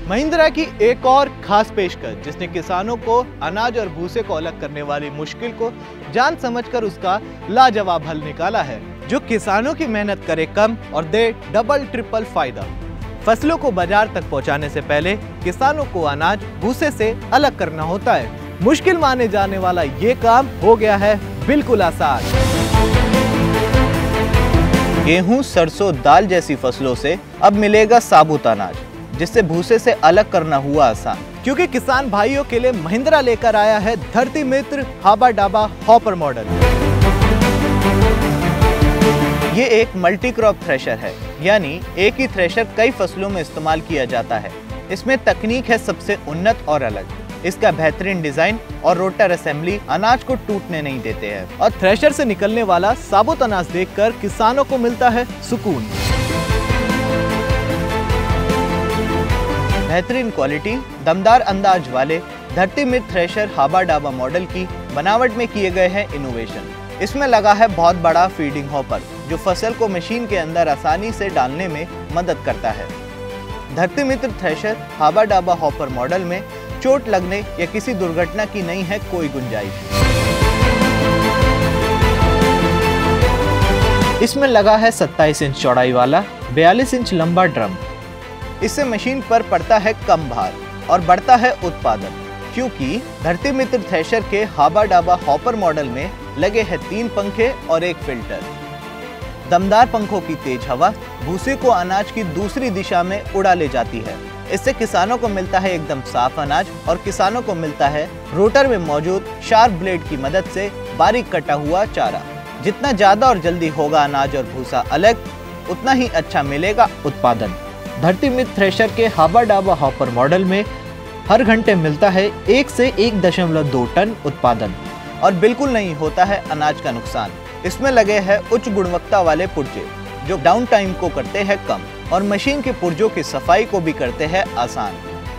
महिंद्रा की एक और खास पेशकश जिसने किसानों को अनाज और भूसे को अलग करने वाली मुश्किल को जान समझकर उसका लाजवाब हल निकाला है, जो किसानों की मेहनत करे कम और दे डबल ट्रिपल फायदा। फसलों को बाजार तक पहुंचाने से पहले किसानों को अनाज भूसे से अलग करना होता है। मुश्किल माने जाने वाला ये काम हो गया है बिल्कुल आसान। गेहूं, सरसों, दाल जैसी फसलों से अब मिलेगा साबुत अनाज, जिससे भूसे से अलग करना हुआ आसान। क्योंकि किसान भाइयों के लिए महिंद्रा लेकर आया है धरती मित्र हाबा डाबा हॉपर मॉडल। ये एक मल्टी क्रॉप थ्रेशर है, यानी एक ही थ्रेशर कई फसलों में इस्तेमाल किया जाता है। इसमें तकनीक है सबसे उन्नत और अलग। इसका बेहतरीन डिजाइन और रोटर असेंबली अनाज को टूटने नहीं देते हैं, और थ्रेशर से निकलने वाला साबुत अनाज देखकर किसानों को मिलता है सुकून। बेहतरीन क्वालिटी, दमदार अंदाज वाले धरती मित्र थ्रेशर हाबा डाबा मॉडल की बनावट में किए गए हैं इनोवेशन। इसमें लगा है बहुत बड़ा फीडिंग हॉपर, जो फसल को मशीन के अंदर आसानी से डालने में मदद करता है। धरती मित्र थ्रेशर हाबा डाबा हॉपर मॉडल में चोट लगने या किसी दुर्घटना की नहीं है कोई गुंजाइश। इसमें लगा है 27 इंच चौड़ाई वाला 42 इंच लंबा ड्रम। इससे मशीन पर पड़ता है कम भार और बढ़ता है उत्पादन, क्योंकि धरती मित्र थ्रेशर के हाबा डाबा हॉपर मॉडल में लगे हैं 3 पंखे और 1 फिल्टर। दमदार पंखों की तेज हवा भूसे को अनाज की दूसरी दिशा में उड़ा ले जाती है। इससे किसानों को मिलता है एकदम साफ अनाज, और किसानों को मिलता है रोटर में मौजूद शार्प ब्लेड की मदद से बारीक कटा हुआ चारा। जितना ज्यादा और जल्दी होगा अनाज और भूसा अलग, उतना ही अच्छा मिलेगा उत्पादन। धरती मित्र थ्रेशर के हाबा डाबा हॉपर मॉडल में हर घंटे मिलता है 1 से 1.2 टन उत्पादन, और बिल्कुल नहीं होता है अनाज का नुकसान। इसमें लगे हैं उच्च गुणवत्ता वाले पुर्जे, जो डाउन टाइम को करते हैं कम और मशीन के पुर्जों की सफाई को भी करते हैं आसान।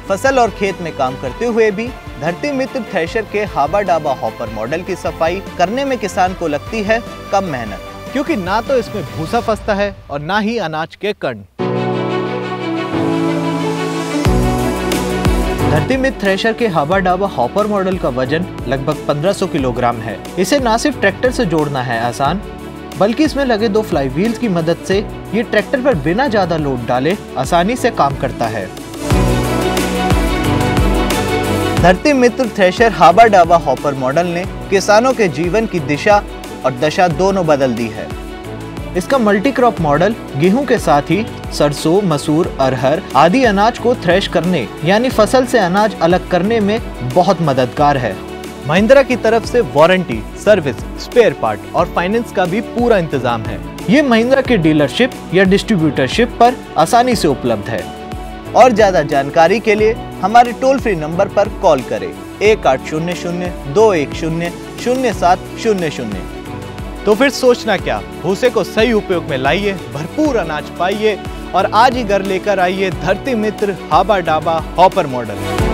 फसल और खेत में काम करते हुए भी धरती मित्र थ्रेशर के हाबा डाबा हॉपर मॉडल की सफाई करने में किसान को लगती है कम मेहनत, क्योंकि ना तो इसमें भूसा फंसता है और ना ही अनाज के कण। धरती मित्र थ्रेशर के हाबा डाबा हॉपर मॉडल का वजन लगभग 1500 किलोग्राम है। इसे ना सिर्फ ट्रैक्टर से जोड़ना है आसान, बल्कि इसमें लगे 2 फ्लाई व्हील्स की मदद से ये ट्रैक्टर पर बिना ज्यादा लोड डाले आसानी से काम करता है। धरती मित्र थ्रेशर हाबा डाबा हॉपर मॉडल ने किसानों के जीवन की दिशा और दशा दोनों बदल दी है। इसका मल्टी क्रॉप मॉडल गेहूं के साथ ही सरसों, मसूर, अरहर आदि अनाज को थ्रेश करने यानी फसल से अनाज अलग करने में बहुत मददगार है। महिंद्रा की तरफ से वारंटी, सर्विस, स्पेयर पार्ट और फाइनेंस का भी पूरा इंतजाम है। ये महिंद्रा के डीलरशिप या डिस्ट्रीब्यूटरशिप पर आसानी से उपलब्ध है। और ज्यादा जानकारी के लिए हमारे टोल फ्री नंबर पर कॉल करें 1800 210 0700। तो फिर सोचना क्या, भूसे को सही उपयोग में लाइए, भरपूर अनाज पाइए और आज ही घर लेकर आइए धरती मित्र हाबा डाबा हॉपर मॉडल।